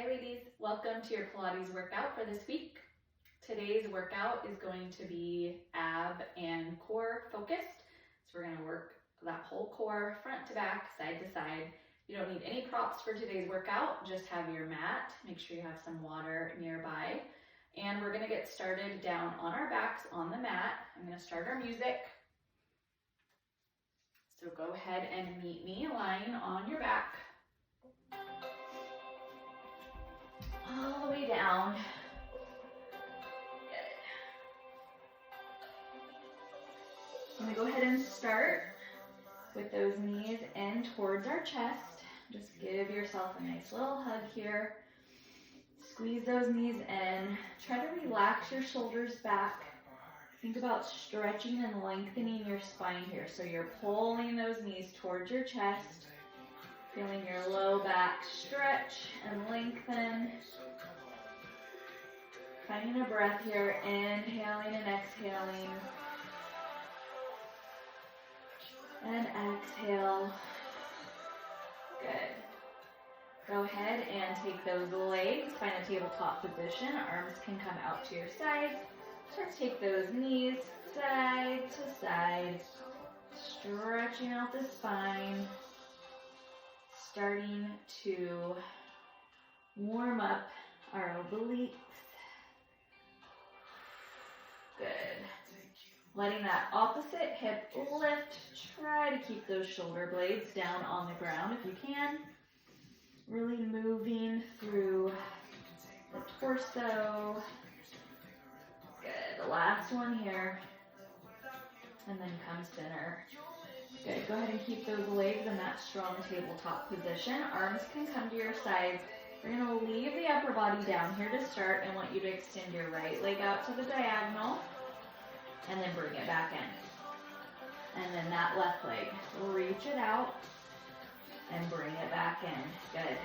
ladies, welcome to your Pilates workout for this week. Today's workout is going to be ab and core focused. So we're going to work that whole core, front to back, side to side. You don't need any props for today's workout, just have your mat. Make sure you have some water nearby. And we're going to get started down on our backs on the mat. I'm going to start our music. So go ahead and meet me lying on your back. All the way down. Good. I'm going to go ahead and start with those knees in towards our chest. Just give yourself a nice little hug here. Squeeze those knees in. Try to relax your shoulders back. Think about stretching and lengthening your spine here. So you're pulling those knees towards your chest. Feeling your low back stretch and lengthen. Finding a breath here, inhaling and exhaling. And exhale. Good. Go ahead and take those legs, find a tabletop position. Arms can come out to your sides. Start to take those knees side to side. Stretching out the spine. Starting to warm up our obliques. Good. Letting that opposite hip lift. Try to keep those shoulder blades down on the ground if you can. Really moving through the torso. Good. The last one here. And then come center. Good. Go ahead and keep those legs in that strong tabletop position. Arms can come to your sides. We're going to leave the upper body down here to start. I want you to extend your right leg out to the diagonal and then bring it back in. And then that left leg, reach it out and bring it back in. Good.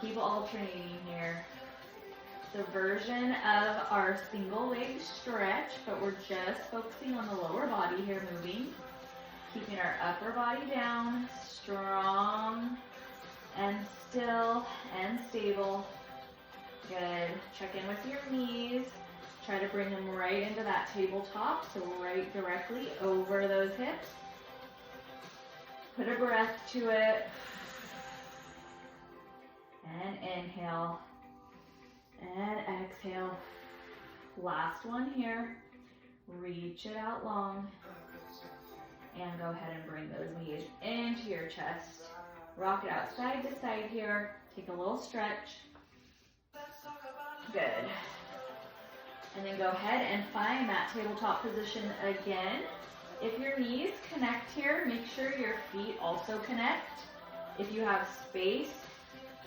Keep alternating here. It's a version of our single leg stretch, but we're just focusing on the lower body here moving. Keeping our upper body down, strong and still and stable. Good. Check in with your knees. Try to bring them right into that tabletop, so right directly over those hips. Put a breath to it. And inhale. And exhale. Last one here. Reach it out long. And go ahead and bring those knees into your chest. Rock it out side to side here. Take a little stretch. Good. And then go ahead and find that tabletop position again. If your knees connect here, make sure your feet also connect. If you have space,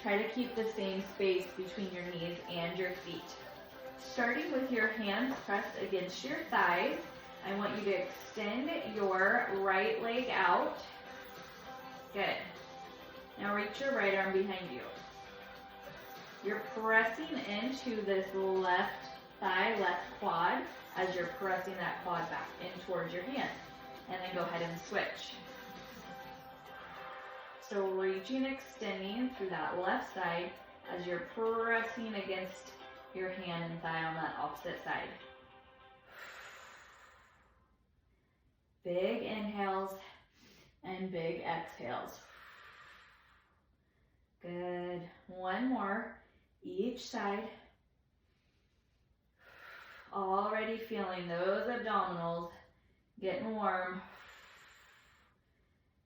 try to keep the same space between your knees and your feet. Starting with your hands pressed against your thighs, I want you to extend your right leg out. Good. Now reach your right arm behind you. You're pressing into this left thigh, left quad, as you're pressing that quad back in towards your hand. And then go ahead and switch. So reaching, extending through that left side as you're pressing against your hand and thigh on that opposite side. Big inhales and big exhales. Good. One more, each side. Already feeling those abdominals getting warm.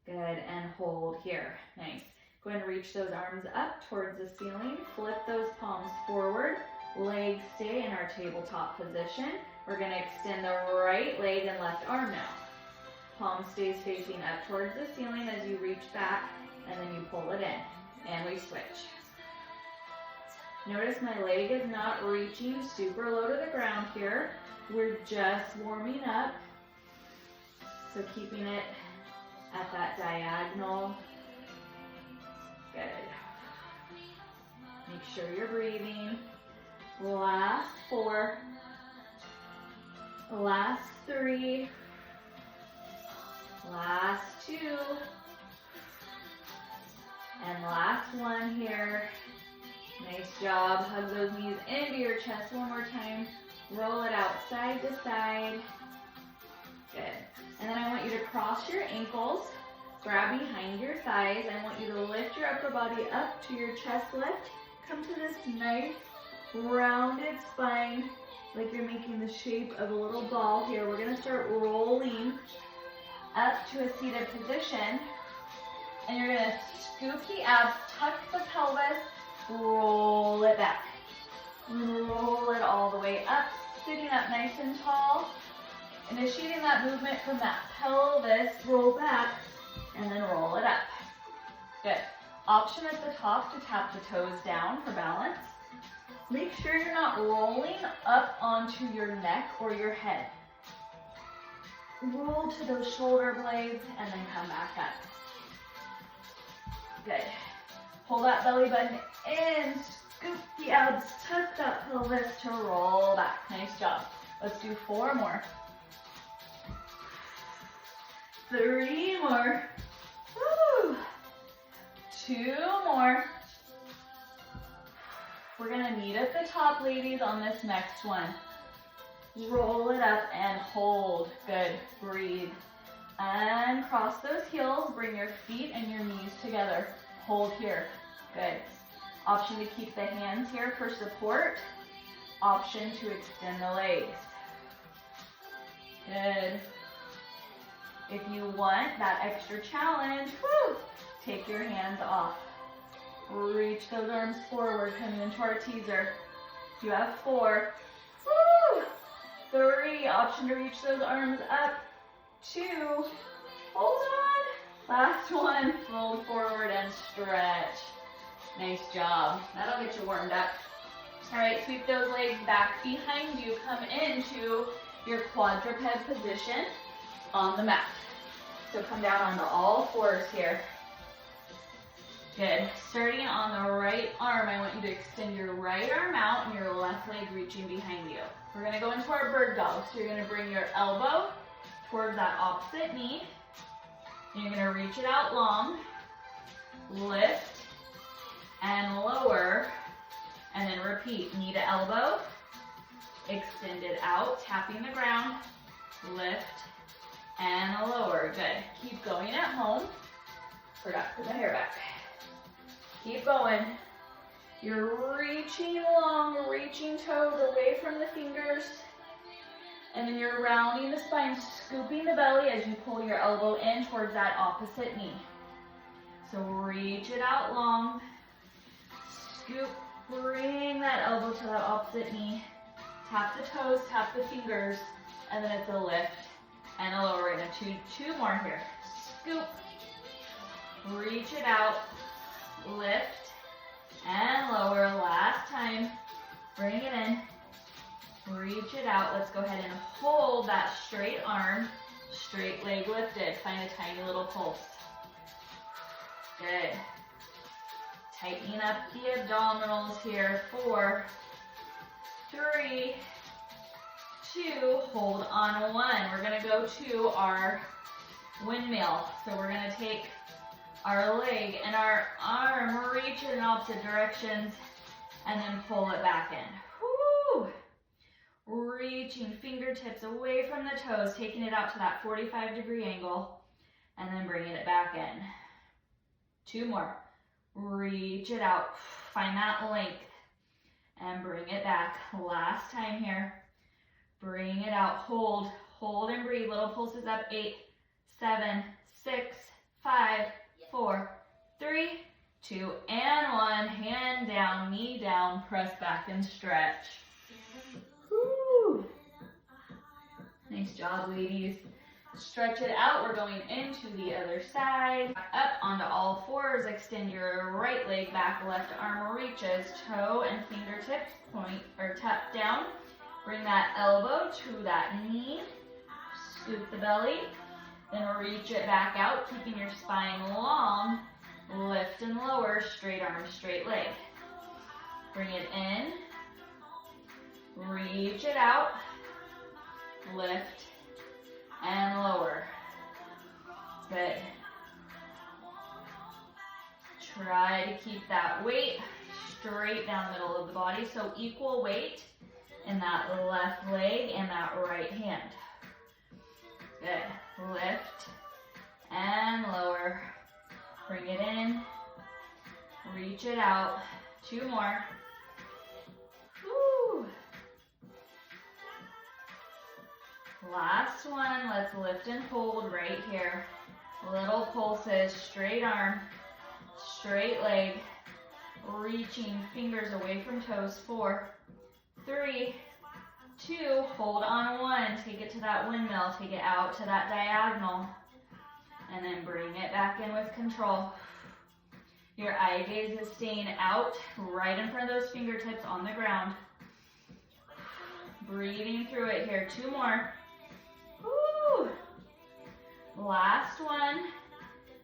Good, and hold here. Nice. Go ahead and reach those arms up towards the ceiling. Flip those palms forward. Legs stay in our tabletop position. We're going to extend the right leg and left arm now. Palm stays facing up towards the ceiling as you reach back, and then you pull it in. And we switch. Notice my leg is not reaching super low to the ground here. We're just warming up. So keeping it at that diagonal. Good. Make sure you're breathing. Last 4. Last 3. Last 2. And last one here. Nice Nice job. Hug those knees into your chest one more time. Roll it out side to side. Good. And then I want you to cross your ankles, grab behind your thighs. I want you to lift your upper body up to your chest lift. Come to this nice rounded spine, like you're making the shape of a little ball here. We're gonna start rolling up to a seated position. And you're gonna scoop the abs, tuck the pelvis, roll it back. Roll it all the way up, sitting up nice and tall. Initiating that movement from that pelvis, roll back, and then roll it up. Good. Option at the top to tap the toes down for balance. Make sure you're not rolling up onto your neck or your head. Roll to those shoulder blades and then come back up. Good. Pull that belly button in, scoop the abs, tuck that pelvis to roll back. Nice job. Let's do 4 more. 3 more. Woo. 2 more. We're gonna meet at the top, ladies, on this next one. Roll it up and hold. Good. Breathe. And cross those heels. Bring your feet and your knees together. Hold here. Good. Option to keep the hands here for support. Option to extend the legs. Good. If you want that extra challenge, woo, take your hands off. Reach those arms forward, coming into our teaser. You have 4. Woo! 3, option to reach those arms up. 2, hold on. Last one, fold forward and stretch. Nice job. That'll get you warmed up. All right, sweep those legs back behind you. Come into your quadruped position on the mat. So come down onto all 4s here. Good. Starting on the right arm, I want you to extend your right arm out and your left leg reaching behind you. We're gonna go into our bird dog. So you're gonna bring your elbow towards that opposite knee. And you're gonna reach it out long, lift, and lower, and then repeat. Knee to elbow, extend it out, tapping the ground, lift, and a lower. Good. Keep going at home. Forgot to put my hair back. Keep going. You're reaching long, reaching toes away from the fingers. And then you're rounding the spine, scooping the belly as you pull your elbow in towards that opposite knee. So reach it out long. Scoop, bring that elbow to that opposite knee. Tap the toes, tap the fingers, and then it's a lift and a lower. And two more here. Scoop, reach it out, lift, and lower. Last time, bring it in, reach it out. Let's go ahead and hold that straight arm, straight leg lifted. Find a tiny little pulse. Good. Tightening up the abdominals here. 4, 3, 2, hold on 1. We're gonna go to our windmill. So we're gonna take our leg and our arm, reach in opposite directions, and then pull it back in. Woo! Reaching fingertips away from the toes, taking it out to that 45-degree angle, and then bringing it back in. 2 more. Reach it out, find that length, and bring it back. Last time here. Bring it out, hold and breathe. Little pulses up. 8, 7, 6, 5, 4, 3, 2, and 1. Hand down, knee down, press back and stretch. Woo. Nice job, ladies. Stretch it out. We're going into the other side. Up onto all 4s. Extend your right leg back. Left arm reaches. Toe and fingertips point or tap down. Bring that elbow to that knee. Scoop the belly. Then reach it back out, keeping your spine long. Lift and lower. Straight arm, straight leg. Bring it in. Reach it out. Lift and lower. Good. Try to keep that weight straight down the middle of the body. So equal weight in that left leg and that right hand. Good. Lift and lower. Bring it in. Reach it out. 2 more. Woo. Last one. Let's lift and hold right here. Little pulses. Straight arm. Straight leg. Reaching fingers away from toes. 4, 3, 2. Hold on 1. Take it to that windmill. Take it out to that diagonal. And then bring it back in with control. Your eye gaze is staying out right in front of those fingertips on the ground. Breathing through it here. 2 more. Woo. Last one.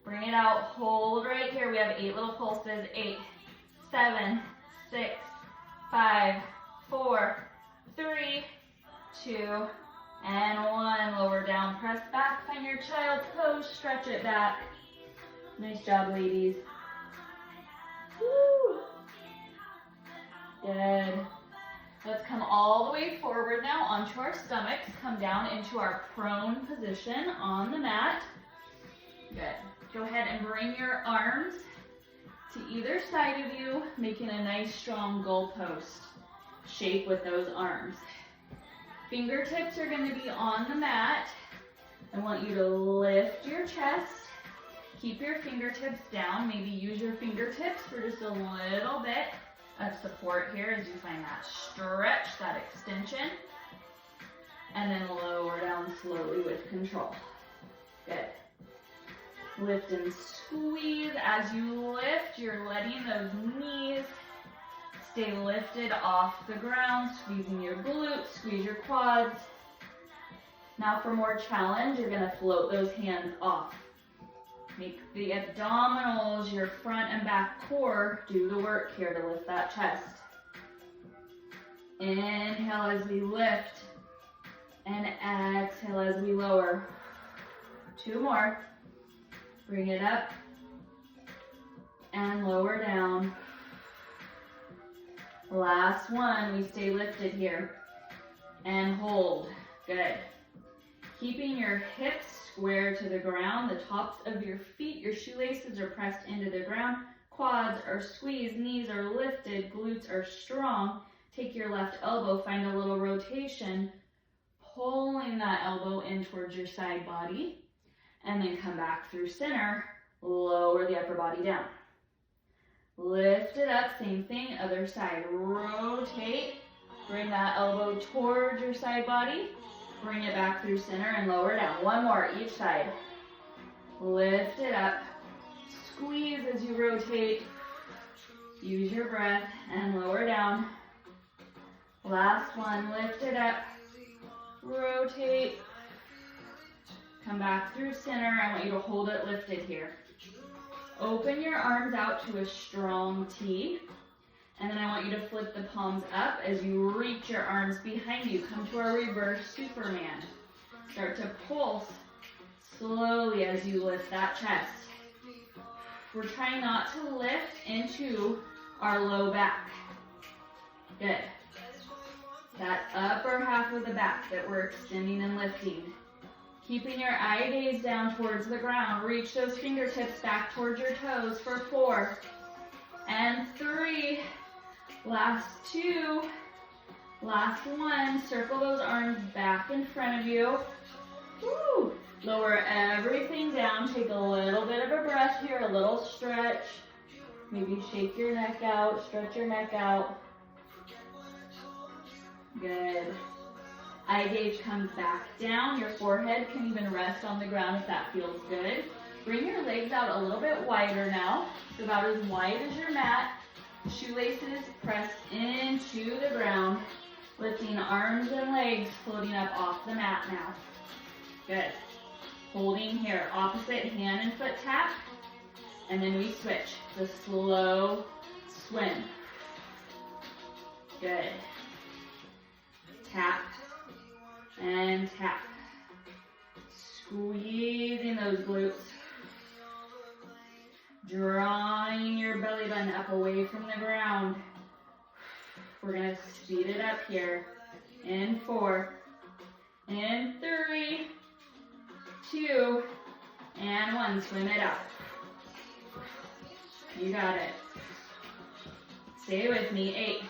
Bring it out. Hold right here. We have 8 little pulses. 8, 7, 6, 5, 4, 3, 2, and 1. Lower down. Press back. Find your child's pose. Stretch it back. Nice job, ladies. Woo. Good. Let's come all the way forward now onto our stomachs. Come down into our prone position on the mat. Good. Go ahead and bring your arms to either side of you, making a nice strong goalpost shape with those arms. Fingertips are going to be on the mat. I want you to lift your chest. Keep your fingertips down. Maybe use your fingertips for just a little bit of support here as you find that stretch, that extension. And then lower down slowly with control. Good. Lift and squeeze. As you lift, you're letting those knees stay lifted off the ground, squeezing your glutes, squeeze your quads. Now for more challenge, you're going to float those hands off. Make the abdominals, your front and back core, do the work here to lift that chest. Inhale as we lift, and exhale as we lower. 2 more. Bring it up, and lower down. Last one, we stay lifted here, and hold. Good. Keeping your hips square to the ground, the tops of your feet, your shoelaces are pressed into the ground, quads are squeezed, knees are lifted, glutes are strong. Take your left elbow, find a little rotation, pulling that elbow in towards your side body, and then come back through center, lower the upper body down. Lift it up, same thing, other side, rotate, bring that elbow towards your side body, bring it back through center and lower down. 1 more each side. Lift it up. Squeeze as you rotate. Use your breath and lower down. Last one. Lift it up. Rotate. Come back through center. I want you to hold it lifted here. Open your arms out to a strong T. And then I want you to flip the palms up as you reach your arms behind you. Come to our reverse Superman. Start to pulse slowly as you lift that chest. We're trying not to lift into our low back. Good. That upper half of the back that we're extending and lifting. Keeping your eye gaze down towards the ground. Reach those fingertips back towards your toes for 4 and 3. Last 2, last 1, circle those arms back in front of you. Woo. Lower everything down, take a little bit of a breath here, a little stretch. Maybe shake your neck out, stretch your neck out. Good. Eye gaze comes back down, your forehead can even rest on the ground if that feels good. Bring your legs out a little bit wider now, about as wide as your mat. Shoelaces pressed into the ground, lifting arms and legs floating up off the mat now. Good. Holding here, opposite hand and foot tap, and then we switch. The slow swim. Good. Tap and tap. Squeezing those glutes. Drawing your belly button up away from the ground. We're gonna speed it up here. In 4, in 3, 2, and 1. Swim it out. You got it. Stay with me. 8,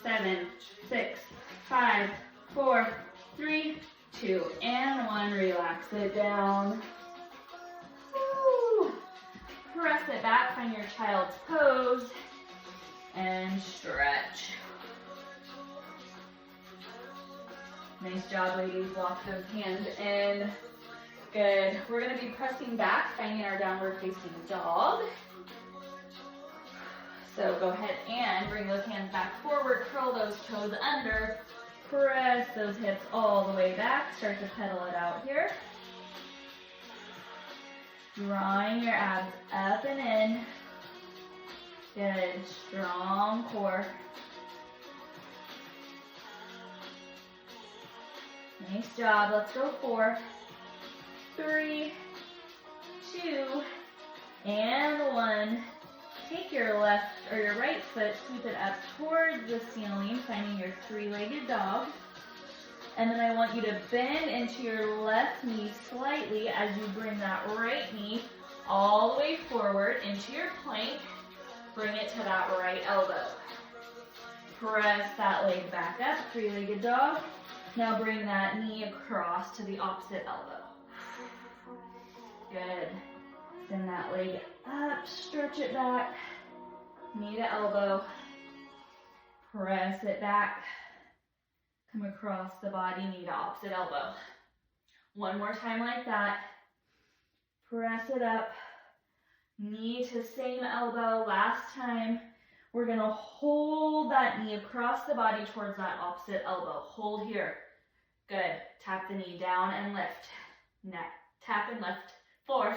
7, 6, 5, 4, 3, 2, and 1. Relax it down. Woo. Press it back, find your child's pose, and stretch. Nice job, ladies. Walk those hands in. Good. We're going to be pressing back, finding our downward facing dog. So go ahead and bring those hands back forward, curl those toes under, press those hips all the way back. Start to pedal it out here. Drawing your abs up and in. Good. Strong core. Nice job. Let's go. 4, 3, 2, and 1. Take your left or your right foot, sweep it up towards the ceiling, finding your three-legged dog. And then I want you to bend into your left knee slightly as you bring that right knee all the way forward into your plank. Bring it to that right elbow. Press that leg back up, three-legged dog. Now bring that knee across to the opposite elbow. Good. Send that leg up, stretch it back, knee to elbow. Press it back. Come across the body, knee to opposite elbow. One more time like that. Press it up, knee to same elbow. Last time. We're going to hold that knee across the body towards that opposite elbow. Hold here. Good. Tap the knee down and lift. Neck. Tap and lift. 4,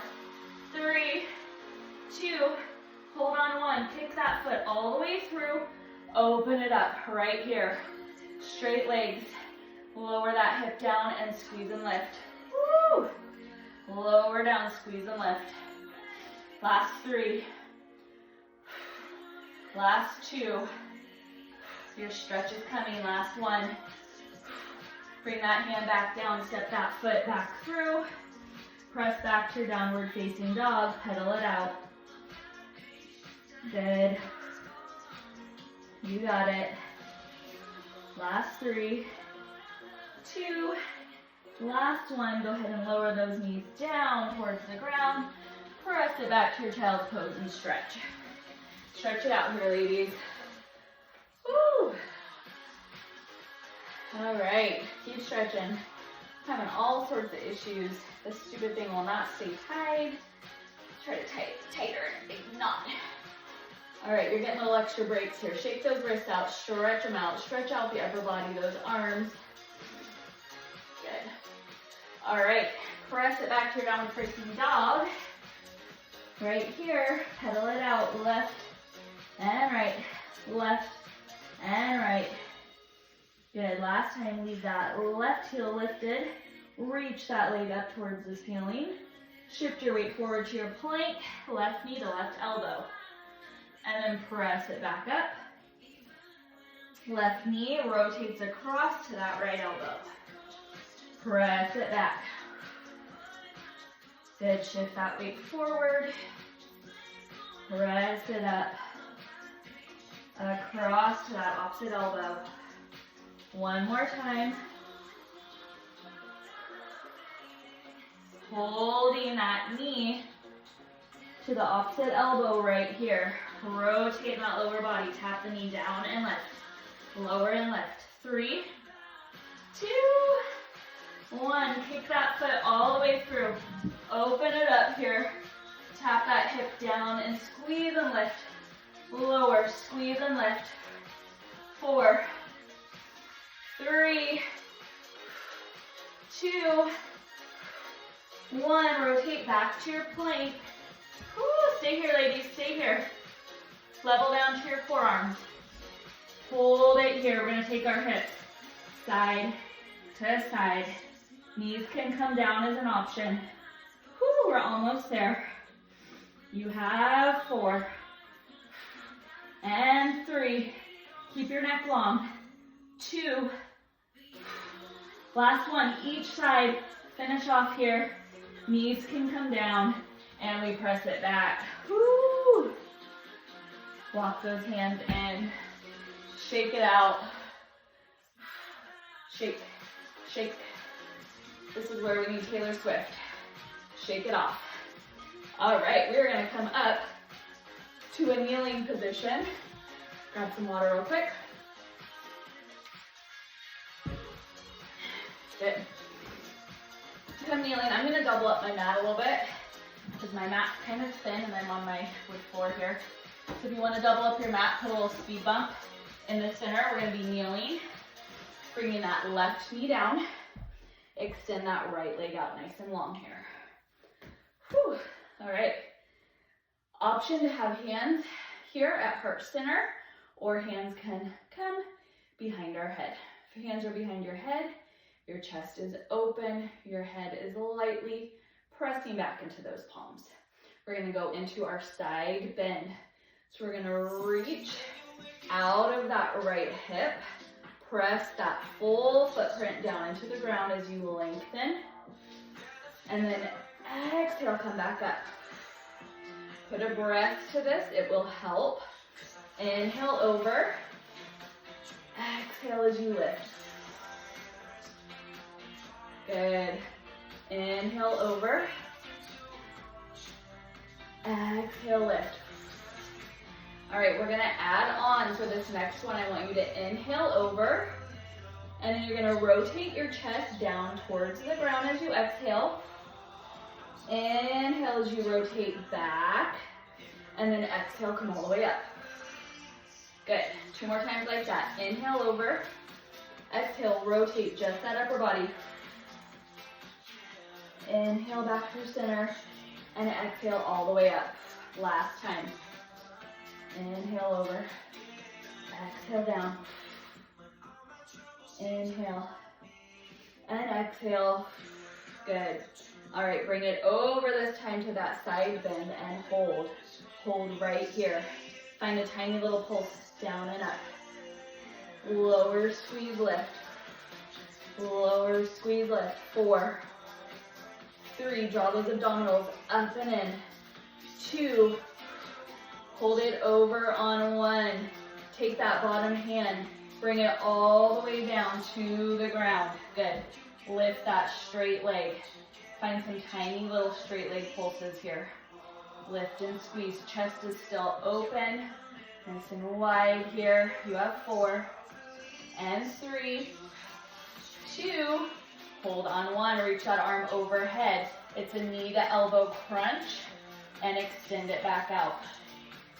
3, 2. Hold on 1. Kick that foot all the way through. Open it up right here. Straight legs. Lower that hip down and squeeze and lift. Woo! Lower down, squeeze and lift. Last 3. Last 2. Your stretch is coming. Last 1. Bring that hand back down, step that foot back through. Press back to your downward facing dog, pedal it out. Good. You got it. Last 3, 2, last 1. Go ahead and lower those knees down towards the ground. Press it back to your child's pose and stretch. Stretch it out here, ladies. Woo! All right, keep stretching. Having all sorts of issues. This stupid thing will not stay tied. Try to tie it tighter in a big knot. All right, you're getting a little extra breaks here. Shake those wrists out, stretch them out. Stretch out the upper body, those arms. Good. All right, press it back to your downward facing dog. Right here, pedal it out, left and right, left and right. Good, last time, leave that left heel lifted. Reach that leg up towards the ceiling. Shift your weight forward to your plank, left knee to left elbow. And then press it back up. Left knee rotates across to that right elbow. Press it back. Good, shift that weight forward. Press it up. Across to that opposite elbow. One more time. Holding that knee to the opposite elbow right here. Rotate that lower body. Tap the knee down and lift. Lower and lift. 3, 2, 1. Kick that foot all the way through. Open it up here. Tap that hip down and squeeze and lift. Lower, squeeze and lift. 4, 3, 2, 1. Rotate back to your plank. Woo, stay here, ladies, stay here. Level down to your forearms. Hold it here. We're going to take our hips side to side. Knees can come down as an option. Woo, we're almost there. You have 4 and 3, Keep your neck long. 2. Last one, each side. Finish off here. Knees can come down, and we press it back. Woo! Walk those hands in. Shake it out. Shake, shake. This is where we need Taylor Swift. Shake it off. All right, we're gonna come up to a kneeling position. Grab some water real quick. Good. To come kneeling, I'm gonna double up my mat a little bit because my mat's kind of thin and I'm on my wood floor here. So if you wanna double up your mat, put a little speed bump in the center. We're gonna be kneeling, bringing that left knee down. Extend that right leg out nice and long here. Whew. All right. Option to have hands here at heart center, or hands can come behind our head. If your hands are behind your head, your chest is open, your head is lightly pressing back into those palms. We're gonna go into our side bend. So we're gonna reach out of that right hip, press that full footprint down into the ground as you lengthen, and then exhale, come back up. Put a breath to this, it will help. Inhale over, exhale as you lift. Good. Inhale over, exhale, lift. All right, we're gonna add on for this next one. I want you to inhale over, and then you're gonna rotate your chest down towards the ground as you exhale. Inhale as you rotate back, and then exhale, come all the way up. Good, 2 more times like that. Inhale over, exhale, rotate just that upper body. Inhale back through center, and exhale all the way up. Last time. Inhale over, exhale down. Inhale, and exhale. Good. All right, bring it over this time to that side bend and hold. Hold right here. Find a tiny little pulse down and up. Lower, squeeze, lift. Lower, squeeze, lift. 4, 3, draw those abdominals up and in. 2, hold it over on 1. Take that bottom hand, bring it all the way down to the ground. Good. Lift that straight leg. Find some tiny little straight leg pulses here. Lift and squeeze. Chest is still open. Nice and wide here. You have 4 and 3, 2. Hold on 1. Reach that arm overhead. It's a knee to elbow crunch and extend it back out.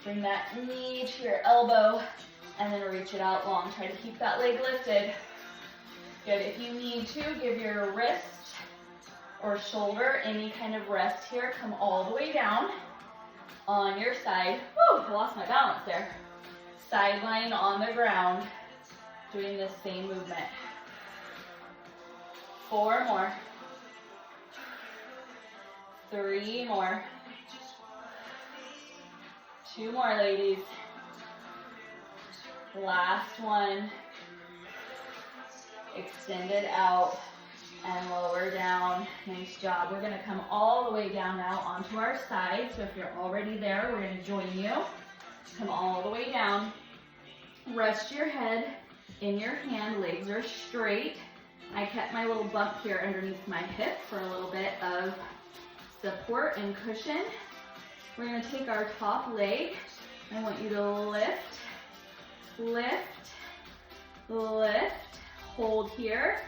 Bring that knee to your elbow and then reach it out long. Try to keep that leg lifted. Good. If you need to, give your wrist or shoulder any kind of rest here. Come all the way down on your side. Whew, I lost my balance there. Sideline on the ground, doing the same movement. 4 more. 3 more. 2 more, ladies. Last one. Extend it out and lower down. Nice job. We're going to come all the way down now onto our side. So if you're already there, we're going to join you. Come all the way down. Rest your head in your hand. Legs are straight. I kept my little bump here underneath my hip for a little bit of support and cushion. We're going to take our top leg. I want you to lift, lift, lift. Hold here.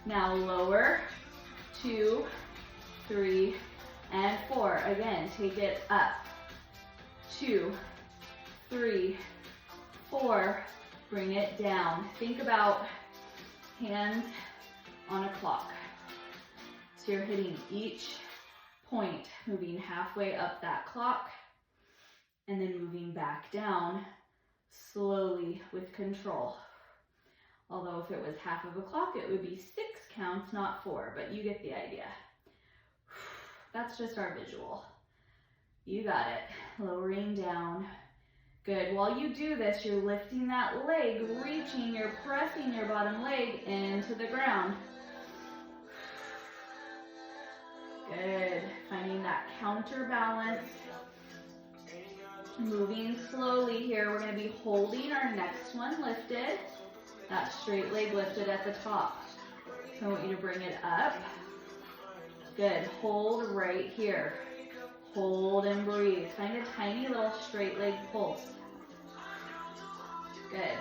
Now lower. 2, 3, and 4. Again, take it up. 2, 3, 4. Bring it down. Think about hands on a clock. So you're hitting each point, moving halfway up that clock, and then moving back down slowly with control. Although if it was half of a clock, it would be 6 counts, not 4, but you get the idea. That's just our visual. You got it. Lowering down, Good. While you do this, you're lifting that leg, reaching, you're pressing your bottom leg into the ground. Good. Finding that counterbalance. Moving slowly here. We're going to be holding our next one lifted. That straight leg lifted at the top. So I want you to bring it up. Good. Hold right here. Hold and breathe. Find a tiny little straight leg pulse. Good.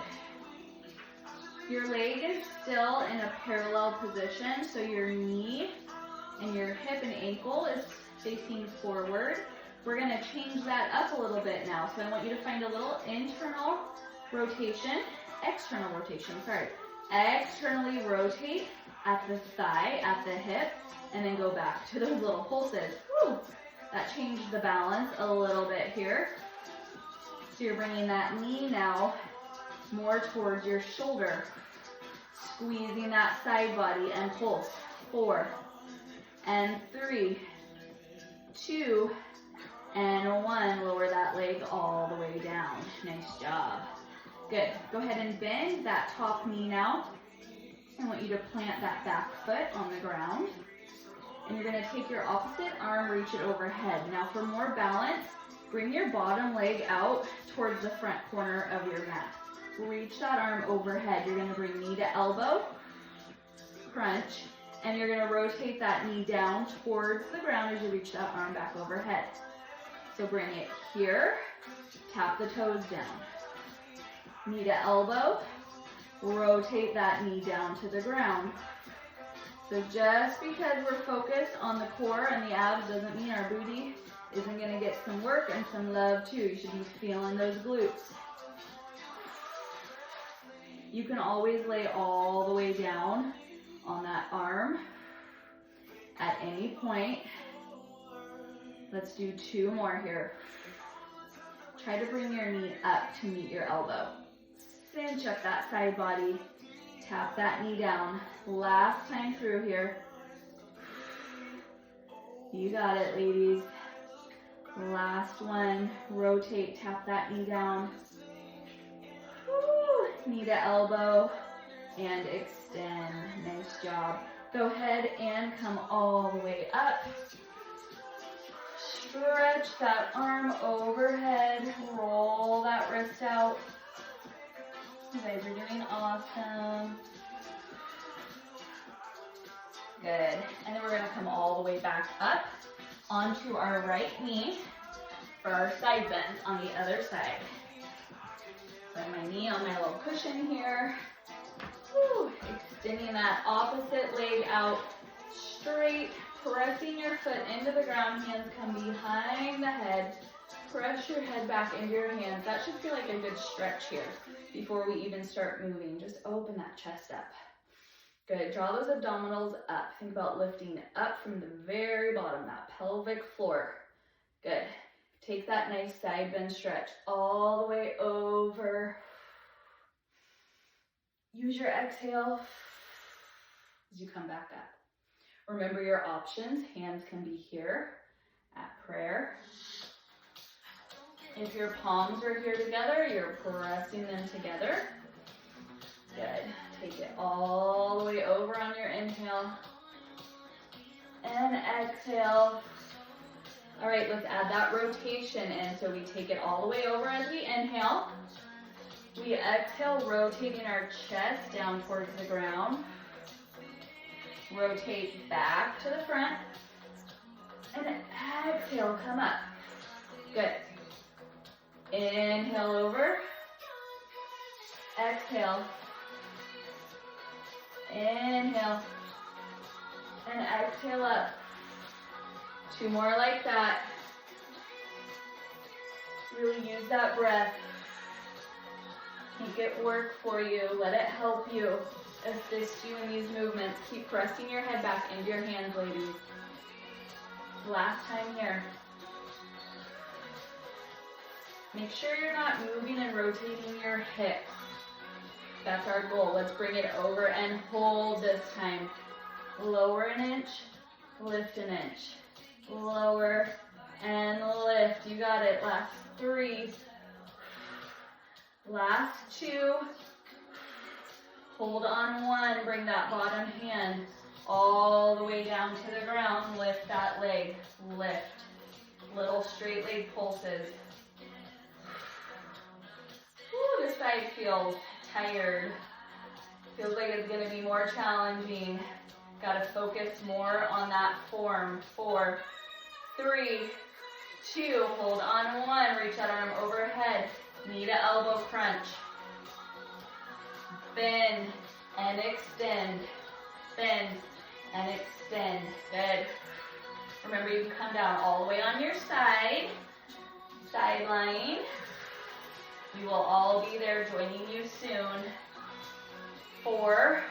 Your leg is still in a parallel position, so your knee and your hip and ankle is facing forward. We're going to change that up a little bit now. So I want you to find a little internal rotation, external rotation, sorry. Externally rotate at the thigh, at the hip, and then go back to those little pulses. Whew. That changed the balance a little bit here. So you're bringing that knee now more towards your shoulder. Squeezing that side body and pulse. 4 and 3, 2 and 1. Lower that leg all the way down. Nice job. Good. Go ahead and bend that top knee now. I want you to plant that back foot on the ground. And you're going to take your opposite arm, reach it overhead. Now for more balance, bring your bottom leg out towards the front corner of your mat. Reach that arm overhead. You're going to bring knee to elbow, crunch, and you're going to rotate that knee down towards the ground as you reach that arm back overhead. So bring it here, tap the toes down. Knee to elbow, rotate that knee down to the ground. So just because we're focused on the core and the abs doesn't mean our booty isn't going to get some work and some love too. You should be feeling those glutes. You can always lay all the way down on that arm at any point. Let's do 2 more here. Try to bring your knee up to meet your elbow. Cinch up that side body. Tap that knee down. Last time through here. You got it, ladies. Last one. Rotate, tap that knee down. Woo. Knee to elbow and extend. Nice job. Go ahead and come all the way up. Stretch that arm overhead. Roll that wrist out. You guys are doing awesome. Good. And then we're going to come all the way back up onto our right knee for our side bend on the other side. Put my knee on my little cushion here. Woo. Extending that opposite leg out straight. Pressing your foot into the ground. Hands come behind the head. Press your head back into your hands. That should feel like a good stretch here before we even start moving. Just open that chest up. Good. Draw those abdominals up. Think about lifting up from the very bottom, that pelvic floor. Good. Take that nice side bend stretch all the way over. Use your exhale as you come back up. Remember your options. Hands can be here at prayer. If your palms are here together, you're pressing them together. Good. Take it all the way over on your inhale. And exhale. All right, let's add that rotation in. So we take it all the way over as we inhale. We exhale, rotating our chest down towards the ground. Rotate back to the front. And exhale, come up. Good. Inhale over. Exhale. Inhale. And exhale up. 2 more like that. Really use that breath. Make it work for you. Let it help you. Assist you in these movements. Keep pressing your head back into your hands, ladies. Last time here. Make sure you're not moving and rotating your hips. That's our goal. Let's bring it over and hold this time. Lower an inch, lift an inch. Lower and lift. You got it. Last 3, Last two. Hold on one, bring that bottom hand all the way down to the ground. Lift that leg, lift. Little straight leg pulses. Ooh, this side feels tired. Feels like it's gonna be more challenging. Gotta focus more on that form. 4, 3, 2, hold on one, reach that arm overhead. Knee to elbow crunch. Bend and extend. Bend and extend. Good. Remember, you can come down all the way on your side. Sideline. We will all be there joining you soon. 4,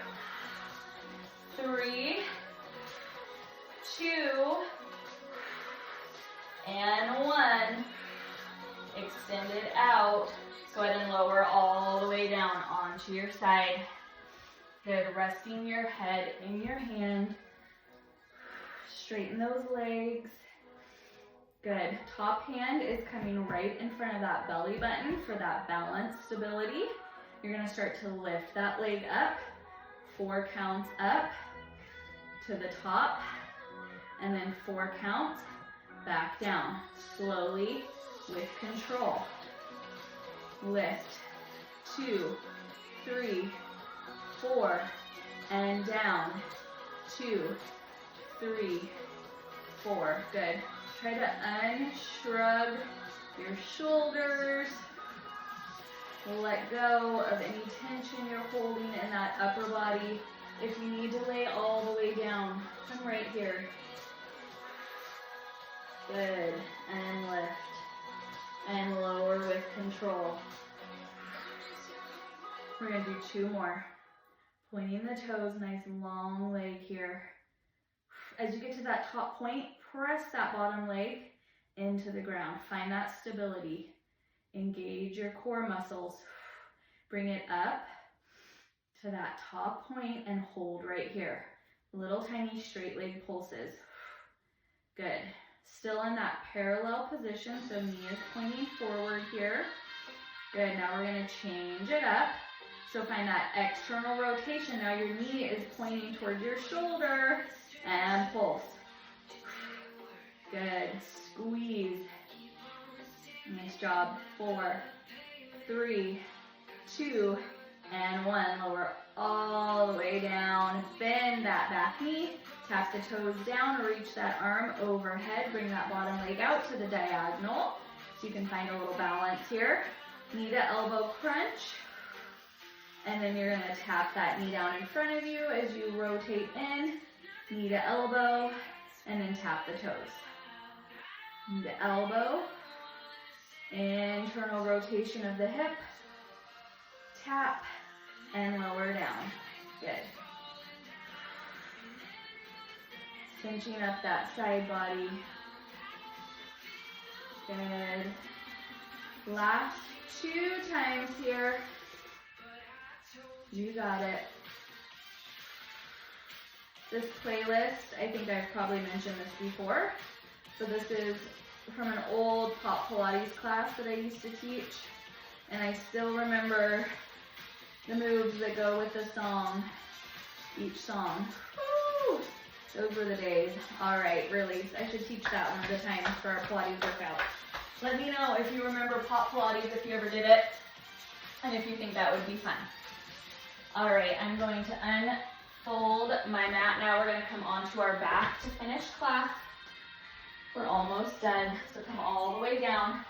3, 2, and 1. Extend it out. Go ahead and lower all the way down onto your side. Good. Resting your head in your hand. Straighten those legs. Good. Top hand is coming right in front of that belly button for that balance stability. You're going to start to lift that leg up. 4 counts up to the top. And then 4 counts back down. Slowly with control. Lift. 2, 3, 4, and down. 2, 3, 4. Good. Try to unshrug your shoulders. Let go of any tension you're holding in that upper body. If you need to lay all the way down, come right here. Good. And lift. And lower with control. We're going to do 2 more. Pointing the toes, nice long leg here. As you get to that top point, press that bottom leg into the ground. Find that stability. Engage your core muscles. Bring it up to that top point and hold right here. Little tiny straight leg pulses. Good. Still in that parallel position, so knee is pointing forward here. Good. Now we're going to change it up. So find that external rotation. Now your knee is pointing towards your shoulder and pulse. Good. Squeeze. Nice job. 4, 3, 2, and 1. Lower all the way down. Bend that back knee. Tap the toes down or reach that arm overhead. Bring that bottom leg out to the diagonal so you can find a little balance here. Knee to elbow crunch. And then you're going to tap that knee down in front of you as you rotate in. Knee to elbow. And then tap the toes. Knee to elbow. Internal rotation of the hip. Tap. And lower down. Good. Cinching up that side body. Good. Last 2 times here. You got it. This playlist, I think I've probably mentioned this before, but this is from an old pop Pilates class that I used to teach, and I still remember the moves that go with the song, each song. Woo! Those were the days. All right, release. I should teach that one at a time for our Pilates workout. Let me know if you remember pop Pilates, if you ever did it, and if you think that would be fun. All right, I'm going to unfold my mat. Now we're going to come onto our back to finish class. We're almost done, so come all the way down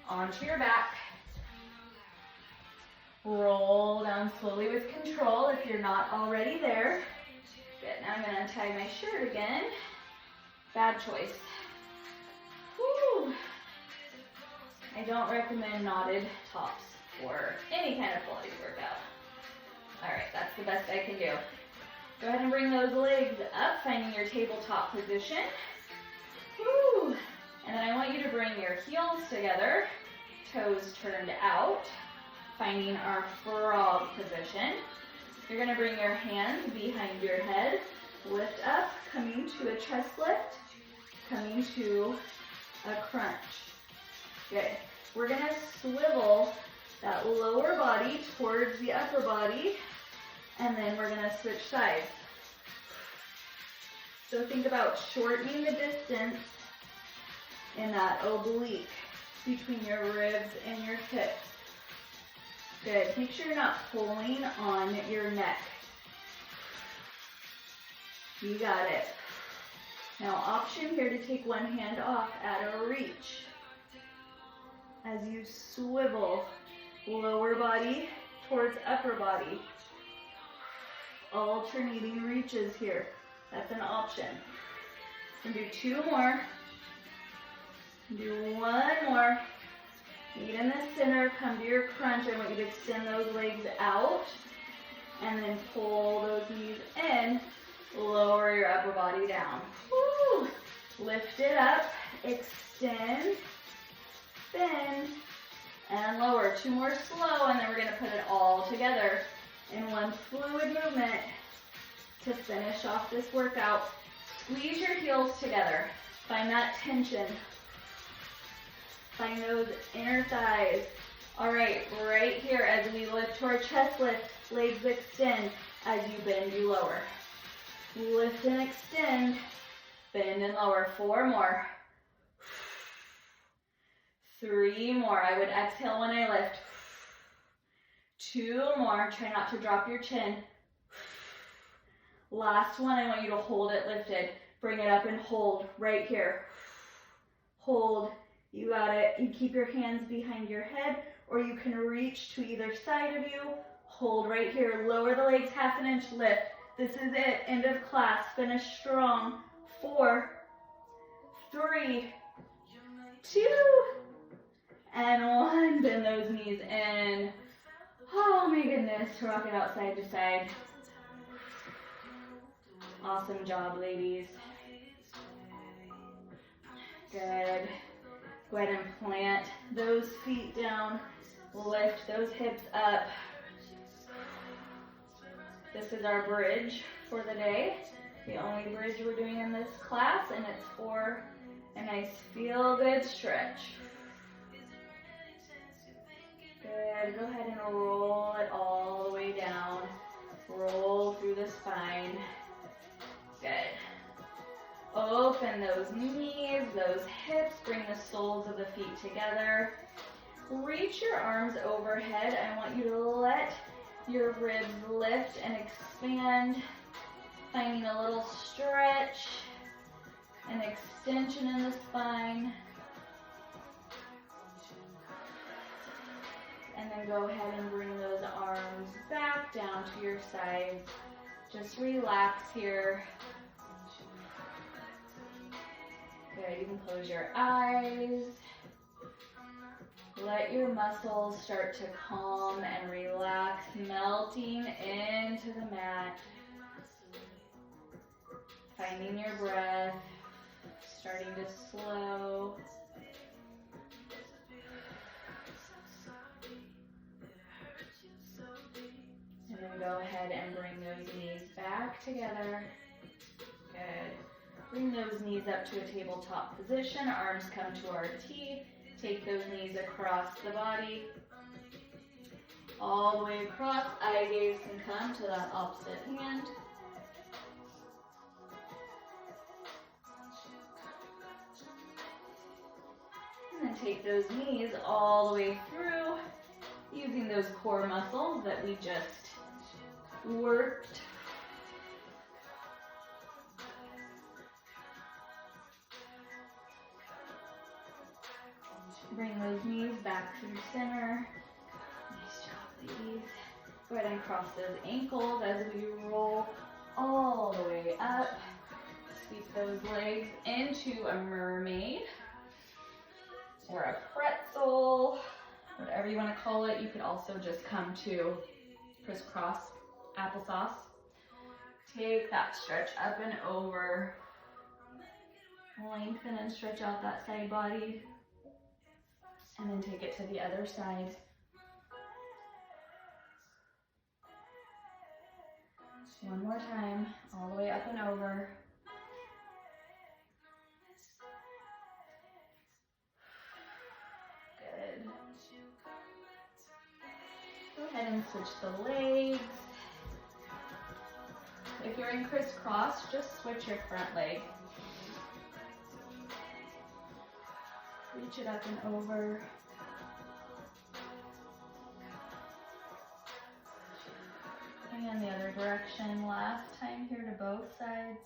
onto your back. Roll down slowly with control if you're not already there. Good, now I'm going to untie my shirt again. Bad choice. Woo. I don't recommend knotted tops for any kind of Pilates workout. All right, that's the best I can do. Go ahead and bring those legs up, finding your tabletop position. Woo. And then I want you to bring your heels together, toes turned out, finding our frog position. You're going to bring your hands behind your head, lift up, coming to a chest lift, coming to a crunch. Good. We're going to swivel that lower body towards the upper body, and then we're gonna switch sides. So think about shortening the distance in that oblique between your ribs and your hips. Good. Make sure you're not pulling on your neck. You got it. Now, option here to take one hand off at a reach. As you swivel lower body towards upper body. Alternating reaches here. That's an option. And do two more. Do one more. Feet in the center, come to your crunch. I want you to extend those legs out. And then pull those knees in. Lower your upper body down. Woo! Lift it up. Extend. Bend. And lower. Two more slow, and then we're going to put it all together in one fluid movement to finish off this workout. Squeeze your heels together. Find that tension. Find those inner thighs. All right, right here as we lift to our chest lift, legs extend. As you bend, you lower. Lift and extend, bend and lower. Four more. Three more. I would exhale when I lift. Two more. Try not to drop your chin. Last one, I want you to hold it lifted. Bring it up and hold right here. Hold. You got it. You keep your hands behind your head, or you can reach to either side of you. Hold right here. Lower the legs half an inch, lift. This is it. End of class. Finish strong. 4, 3, 2, and 1. Bend those knees in. Oh my goodness. Rock it out side to side. Awesome job, ladies. Good. Go ahead and plant those feet down. Lift those hips up. This is our bridge for the day. The only bridge we're doing in this class, and it's for a nice feel-good stretch. Good. Go ahead and roll it all the way down. Roll through the spine. Good. Open those knees, those hips. Bring the soles of the feet together. Reach your arms overhead. I want you to let your ribs lift and expand. Finding a little stretch, an extension in the spine. And then go ahead and bring those arms back down to your sides. Just relax here. Good, you can close your eyes. Let your muscles start to calm and relax, melting into the mat. Finding your breath, starting to slow. And then go ahead and bring those knees back together. Good. Bring those knees up to a tabletop position. Arms come to our T. Take those knees across the body. All the way across. Eye gaze can come to that opposite hand. And then take those knees all the way through, using those core muscles that we just worked. Bring those knees back through center. Nice job, ladies. Go ahead and cross those ankles as we roll all the way up. Sweep those legs into a mermaid or a pretzel, whatever you want to call it. You could also just come to crisscross applesauce. Take that stretch up and over. Lengthen and stretch out that side body. And then take it to the other side. One more time, all the way up and over. Good. and switch the legs. If you're in crisscross, just switch your front leg. Reach it up and over. And the other direction. Last time here to both sides.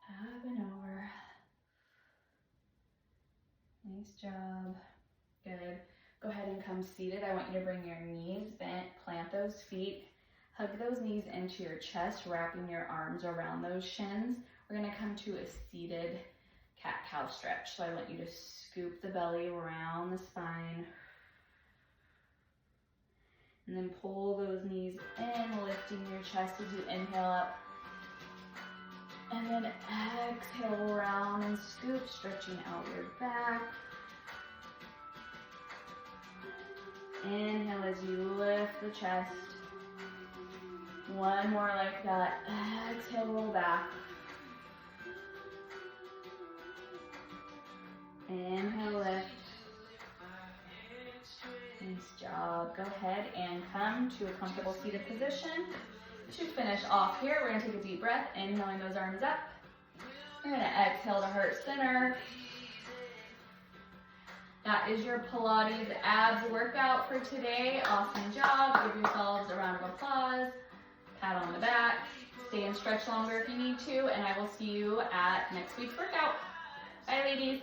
Up and over. Nice job. Good. Go ahead and come seated. I want you to bring your knees bent, plant those feet, hug those knees into your chest, wrapping your arms around those shins. We're gonna come to a seated cat-cow stretch. So I want you to scoop the belly around the spine. And then pull those knees in, lifting your chest as you inhale up. And then exhale around and scoop, stretching out your back. Inhale as you lift the chest. One more like that. Exhale, roll back. Inhale, lift. Nice job. Go ahead and come to a comfortable seated position. To finish off here, we're gonna take a deep breath, inhaling those arms up. You're gonna exhale to heart center. That is your Pilates abs workout for today. Awesome job. Give yourselves a round of applause. Pat on the back. Stay and stretch longer if you need to, and I will see you at next week's workout. Bye, ladies.